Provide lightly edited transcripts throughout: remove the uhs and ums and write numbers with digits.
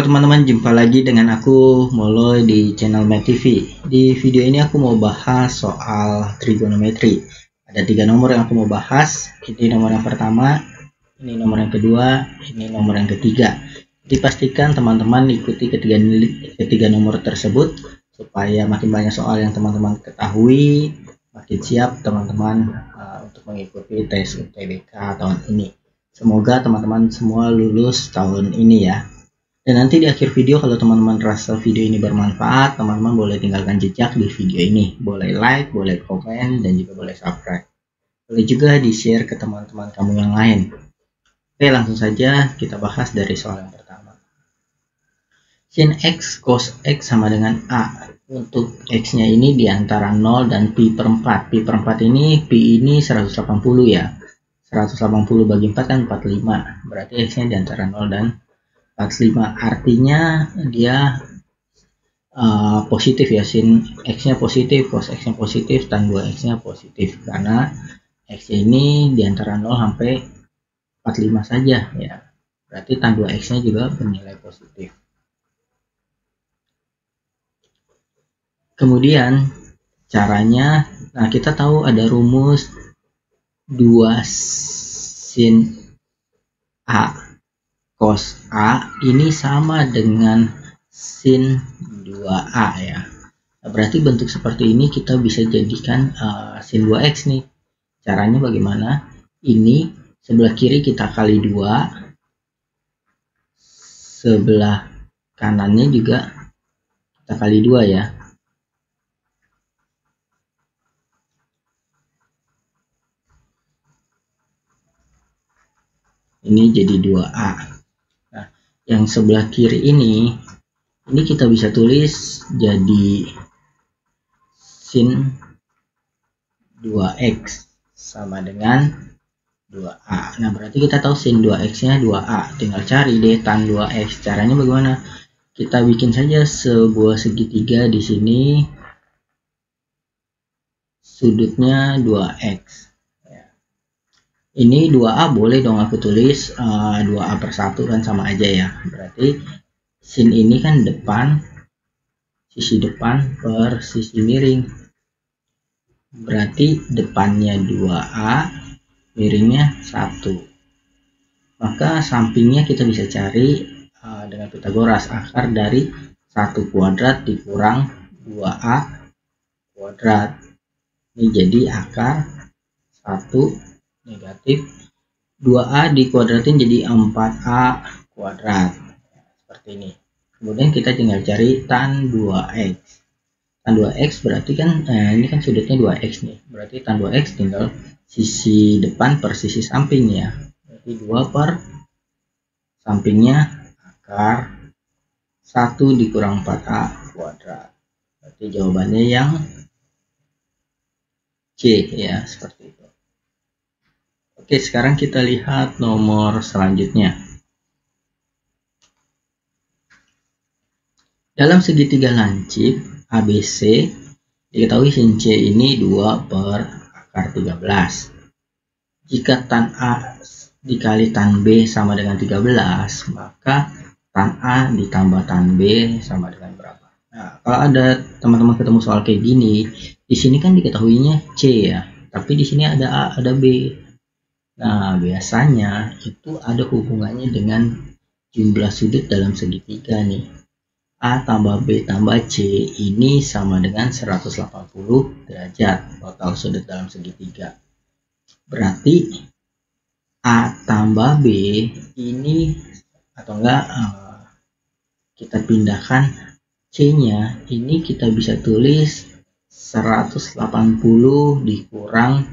teman-teman, jumpa lagi dengan aku Moloy di channel Math TV. Di video ini aku mau bahas soal trigonometri. Ada 3 nomor yang aku mau bahas. Ini nomor yang pertama, ini nomor yang kedua, ini nomor yang ketiga. Dipastikan teman-teman ikuti ketiga nomor tersebut supaya makin banyak soal yang teman-teman ketahui, makin siap teman-teman untuk mengikuti tes UTBK tahun ini. Semoga teman-teman semua lulus tahun ini ya. Dan nanti di akhir video, kalau teman-teman rasa video ini bermanfaat, teman-teman boleh tinggalkan jejak di video ini. Boleh like, boleh komen, dan juga boleh subscribe. Boleh juga di-share ke teman-teman kamu yang lain. Oke, langsung saja kita bahas dari soal yang pertama. Sin X cos X sama dengan A. Untuk X-nya ini di antara 0 dan pi per 4. Pi per 4 ini, pi ini 180 ya. 180 bagi 4 kan 45. Berarti X-nya di antara 0 dan 45, artinya dia positif ya, sin X-nya positif, cos X-nya positif, tan 2X-nya positif, karena X ini di antara 0 sampai 45 saja ya, berarti tan 2X-nya juga bernilai positif. Kemudian caranya, nah kita tahu ada rumus 2 sin A cos A ini sama dengan sin 2A ya. Nah, berarti bentuk seperti ini kita bisa jadikan sin 2X nih. Caranya bagaimana? Ini sebelah kiri kita kali 2, sebelah kanannya juga kita kali 2 ya. Ini jadi 2A. Nah, yang sebelah kiri ini kita bisa tulis jadi sin 2X sama dengan 2A. Nah, berarti kita tahu sin 2X-nya 2A. Tinggal cari deh tan 2X. Caranya bagaimana? Kita bikin saja sebuah segitiga di sini. Sudutnya 2X. Ini 2A boleh dong aku tulis 2A per 1 kan sama aja ya. Berarti sin ini kan depan, sisi depan per sisi miring. Berarti depannya 2A, miringnya 1. Maka sampingnya kita bisa cari dengan Pitagoras. Akar dari 1 kuadrat dikurang 2A kuadrat. Ini jadi akar 1 negatif 2A dikuadratin jadi 4A kuadrat. Seperti ini. Kemudian kita tinggal cari tan 2X. Tan 2X berarti kan ini kan sudutnya 2X nih. Berarti tan 2X tinggal sisi depan per sisi samping ya. Berarti 2 per sampingnya akar 1 dikurang 4A kuadrat. Berarti jawabannya yang C ya, seperti itu. Oke, sekarang kita lihat nomor selanjutnya. Dalam segitiga lancip ABC, diketahui sin C ini 2 per akar 13. Jika tan A dikali tan B sama dengan 13, maka tan A ditambah tan B sama dengan berapa? Nah, kalau ada teman-teman ketemu soal kayak gini, di sini kan diketahuinya C ya, tapi di sini ada A, ada B. Nah, biasanya itu ada hubungannya dengan jumlah sudut dalam segitiga nih. A tambah B tambah C ini sama dengan 180 derajat total sudut dalam segitiga. Berarti A tambah B ini, atau enggak kita pindahkan C-nya, ini kita bisa tulis 180 dikurang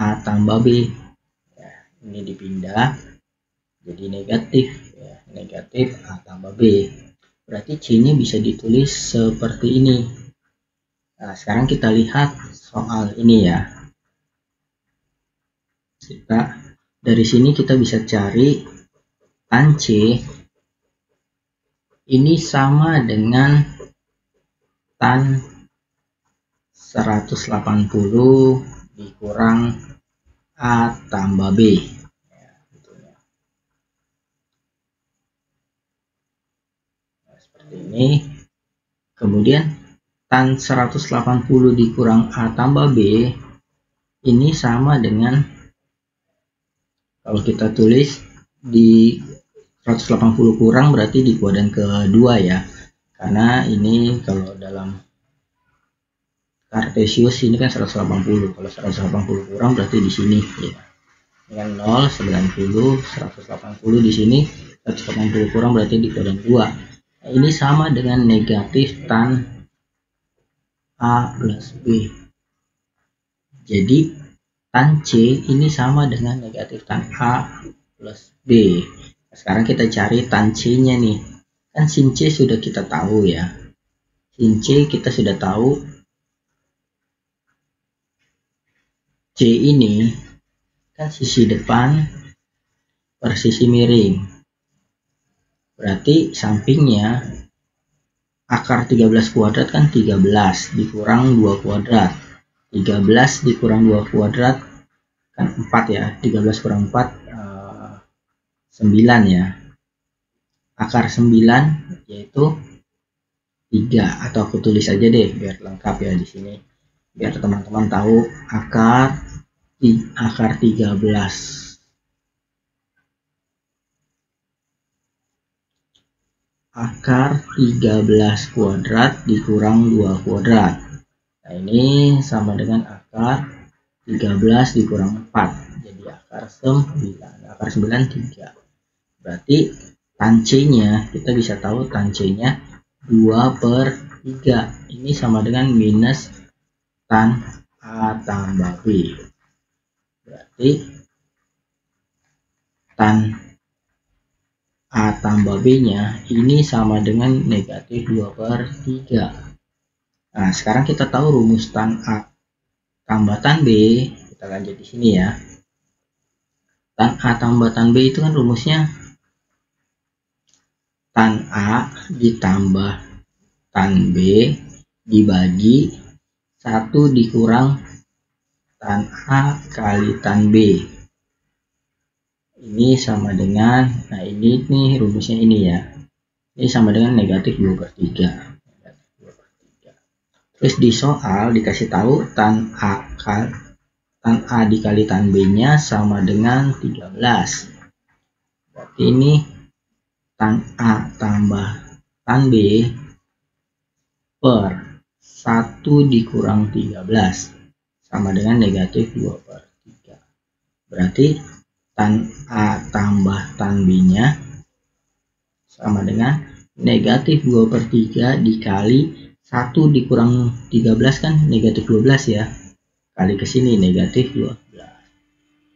A tambah B. Ini dipindah jadi negatif ya, negatif A tambah B. Berarti C-nya bisa ditulis seperti ini. Nah, sekarang kita lihat soal ini ya. Dari sini kita bisa cari tan C ini sama dengan tan 180 dikurang A tambah B. seperti ini. Kemudian tan 180 dikurang A tambah B ini sama dengan, kalau kita tulis di 180 kurang berarti di kuadran kedua ya, karena ini kalau dalam Kartesius ini kan 180, kalau 180 kurang berarti di sini ya. Dengan 0, 90, 180 di sini, 180 kurang berarti di kuadran 2. Nah, ini sama dengan negatif tan A plus B. Jadi tan C ini sama dengan negatif tan A plus B. Nah, sekarang kita cari tan C-nya nih. Kan sin C sudah kita tahu ya. Sin C kita sudah tahu. C ini kan sisi depan per sisi miring. Berarti sampingnya akar 13 kuadrat kan 13 dikurang 2 kuadrat. 13 dikurang 2 kuadrat kan 4 ya. 13 kurang 4 9 ya. Akar 9 yaitu 3, atau aku tulis aja deh biar lengkap ya di sini. Biar teman-teman tahu akar 13. Akar 13 kuadrat dikurang 2 kuadrat. Nah, ini sama dengan akar 13 dikurang 4. Jadi akar 9. Akar 9 3. Berarti tan C-nya kita bisa tahu tan C-nya 2/3. Ini sama dengan minus tan A tambah B. Berarti tan A tambah B-nya ini sama dengan negatif 2/3. Nah, sekarang kita tahu rumus tan A tambah tan B. Kita lanjut di sini ya. Tan A tambah tan B itu kan rumusnya tan A ditambah tan B dibagi 1 dikurang tan A kali tan B. Ini sama dengan, nah ini nih rumusnya ini ya. Ini sama dengan negatif 2/3. Terus di soal dikasih tahu tan A dikali tan B-nya sama dengan 13. Berarti ini tan A tambah tan B per 1 dikurang 13 sama dengan negatif 2/3. Berarti tan A tambah tan B-nya sama dengan negatif 2/3 dikali 1 dikurang 13 kan negatif 12 ya. Kali ke sini negatif 12.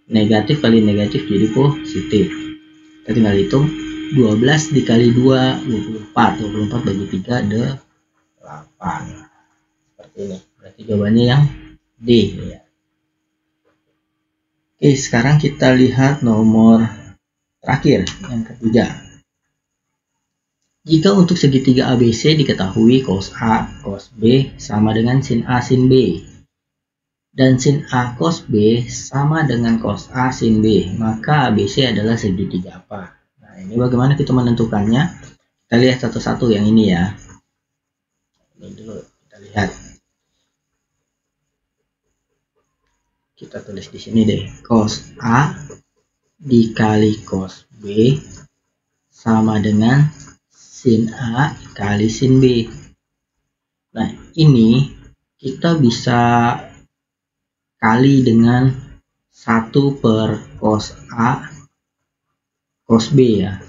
Negatif kali negatif jadi positif. Kita tinggal hitung 12 dikali 2 24. 24 bagi 3 8. Seperti ini. Berarti jawabannya yang D ya. Oke, sekarang kita lihat nomor terakhir, yang ketiga. Jika untuk segitiga ABC diketahui cos A, cos B sama dengan sin A, sin B, dan sin A cos B sama dengan cos A, sin B, maka ABC adalah segitiga apa? Nah, ini bagaimana kita menentukannya? Kita lihat satu-satu yang ini ya. Ini dulu kita lihat. Kita tulis di sini deh, cos A dikali cos B sama dengan sin A kali sin B. Nah, ini kita bisa kali dengan 1 per cos A cos B ya.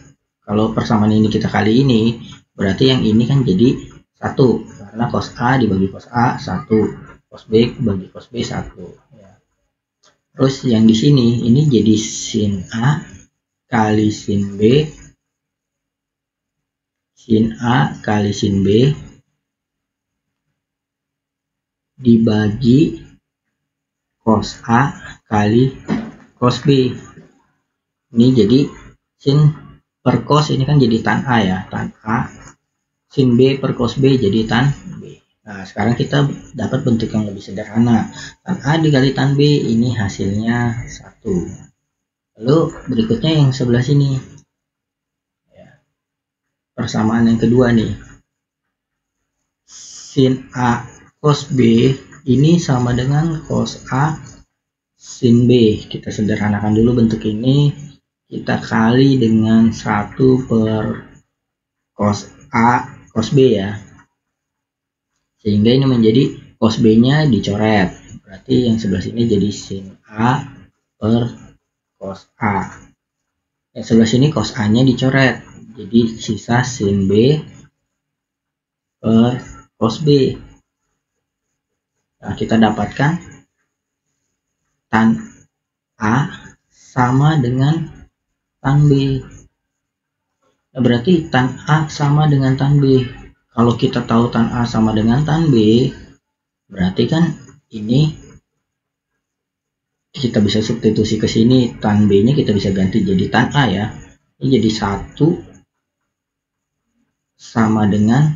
Kalau persamaan ini kita kali ini, berarti yang ini kan jadi 1, karena cos A dibagi cos A 1, cos B bagi cos B 1 ya. Terus yang di sini ini jadi sin A kali sin B, sin A kali sin B dibagi cos A kali cos B. Ini jadi sin per cos ini kan jadi tan A ya, tan A. Sin B per cos B jadi tan B. Nah, sekarang kita dapat bentuk yang lebih sederhana. Tan A dikali tan B ini hasilnya 1. Lalu berikutnya yang sebelah sini. Ya. Per persamaan yang kedua nih. Sin A cos B ini sama dengan cos A sin B. Kita sederhanakan dulu bentuk ini. Kita kali dengan 1 per cos A cos B ya. Sehingga ini menjadi cos B-nya dicoret. Berarti yang sebelah sini jadi sin A per cos A. Yang sebelah sini cos A-nya dicoret. Jadi sisa sin B per cos B. Nah, kita dapatkan tan A sama dengan tan B. Nah, berarti tan A sama dengan tan B. Kalau kita tahu tan A sama dengan tan B, berarti kan ini kita bisa substitusi ke sini, tan B-nya kita bisa ganti jadi tan A ya. Ini jadi 1 sama dengan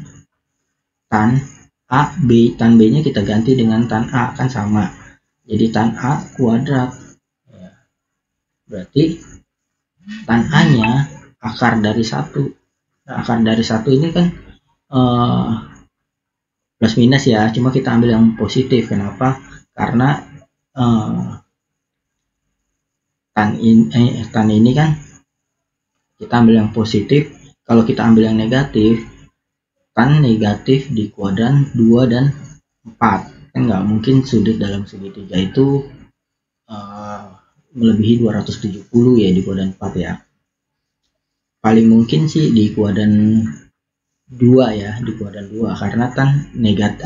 tan A B, tan B-nya kita ganti dengan tan A, kan sama. Jadi tan A kuadrat. Ya. Berarti tan A-nya akar dari 1. Nah, akar dari 1 ini kan plus minus ya, cuma kita ambil yang positif. Kenapa? Karena tan ini kan kita ambil yang positif. Kalau kita ambil yang negatif, tan negatif di kuadran 2 dan 4 kan nggak mungkin sudut dalam segitiga itu melebihi 270 ya di kuadran 4 ya. Paling mungkin sih di kuadran 2 ya, di kuadran 2 karena kan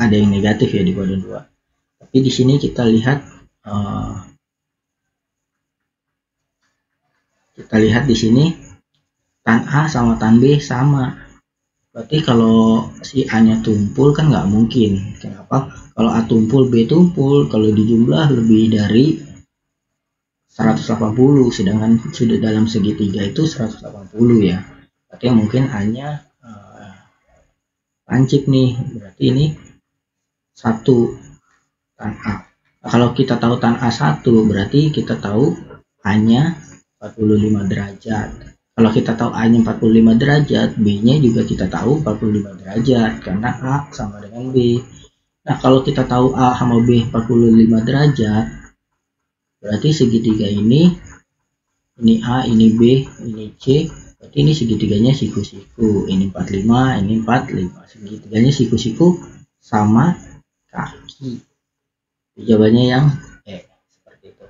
ada yang negatif ya di kuadran 2. Tapi di sini kita lihat di sini tan A sama tan B sama. Berarti kalau si A-nya tumpul kan nggak mungkin. Kenapa? Kalau A tumpul, B tumpul, kalau dijumlah lebih dari 180, sedangkan sudut dalam segitiga itu 180 ya. Berarti yang mungkin A-nya lancip nih, berarti ini 1 tan A. Nah, kalau kita tahu tan A 1, berarti kita tahu A-nya 45 derajat. Kalau kita tahu A-nya 45 derajat, B-nya juga kita tahu 45 derajat, karena A sama dengan B. Nah, kalau kita tahu A sama B 45 derajat, berarti segitiga ini A, ini B, ini C, berarti ini segitiganya siku-siku. Ini 45, ini 45. Segitiganya siku-siku sama kaki. Jawabannya yang seperti itu.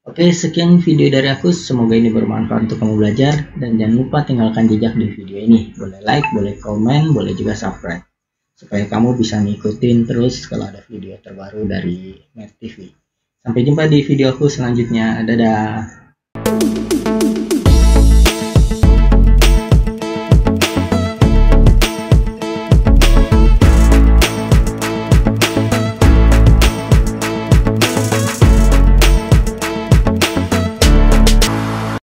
Oke, sekian video dari aku. Semoga ini bermanfaat untuk kamu belajar. Dan jangan lupa tinggalkan jejak di video ini. Boleh like, boleh komen, boleh juga subscribe. Supaya kamu bisa ngikutin terus kalau ada video terbaru dari Math TV. Sampai jumpa di video aku selanjutnya. Dadah.